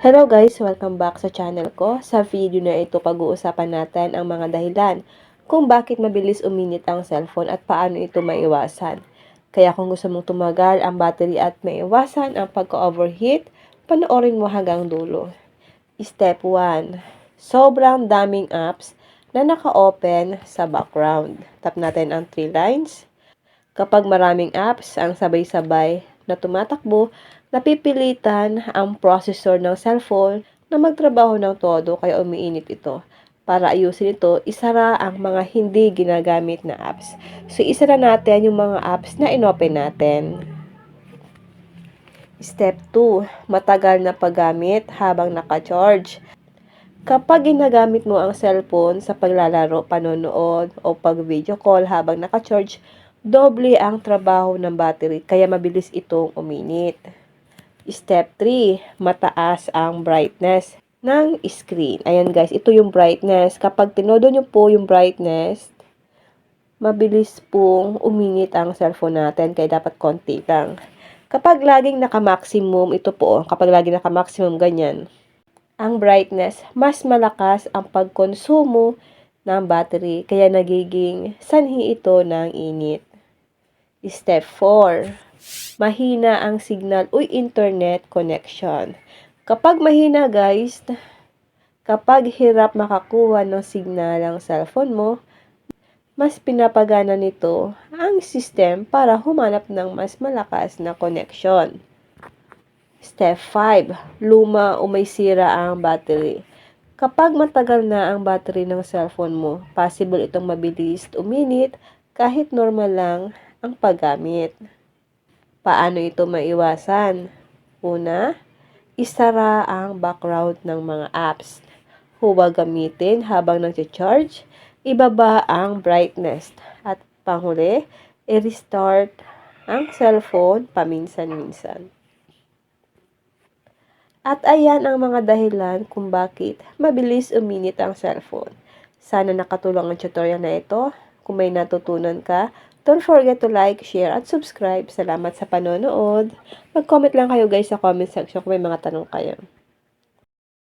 Hello guys! Welcome back sa channel ko. Sa video na ito, pag-uusapan natin ang mga dahilan kung bakit mabilis uminit ang cellphone at paano ito maiwasan. Kaya kung gusto mong tumagal ang battery at maiwasan ang pagka-overheat, panoorin mo hanggang dulo. Step 1. Sobrang daming apps na naka-open sa background. Tap natin ang 3 lines. Kapag maraming apps ang sabay-sabay na tumatakbo, napipilitan ang processor ng cellphone na magtrabaho ng todo kaya umiinit ito. Para ayusin ito, isara ang mga hindi ginagamit na apps. So, isara natin yung mga apps na inopen natin. Step 2. Matagal na paggamit habang naka-charge. Kapag ginagamit mo ang cellphone sa paglalaro, panonood, o pag-video call habang naka-charge, doble ang trabaho ng battery kaya mabilis itong uminit. Step 3, mataas ang brightness ng screen. Ayan guys, ito yung brightness. Kapag tinodo nyo po yung brightness, mabilis pong uminit ang cellphone natin kaya dapat konti lang. Kapag laging naka-maximum, ito po, kapag laging naka-maximum ganyan, ang brightness, mas malakas ang pagkonsumo ng battery kaya nagiging sanhi ito ng init. Step 4. Mahina ang signal o internet connection. Kapag mahina guys, kapag hirap makakuha ng signal ang cellphone mo, mas pinapagana nito ang system para humanap ng mas malakas na connection. Step 5. Luma o may sira ang battery. Kapag matagal na ang battery ng cellphone mo, possible itong mabilis uminit kahit normal lang ang paggamit. Paano ito maiwasan? Una, isara ang background ng mga apps. Huwag gamitin habang nag-charge, ibaba ang brightness. At panghuli, i-restart ang cellphone paminsan-minsan. At ayan ang mga dahilan kung bakit mabilis uminit ang cellphone. Sana nakatulong ang tutorial na ito. Kung may natutunan ka, don't forget to like, share, at subscribe. Salamat sa panonood. Mag-comment lang kayo guys sa comment section kung may mga tanong kayo.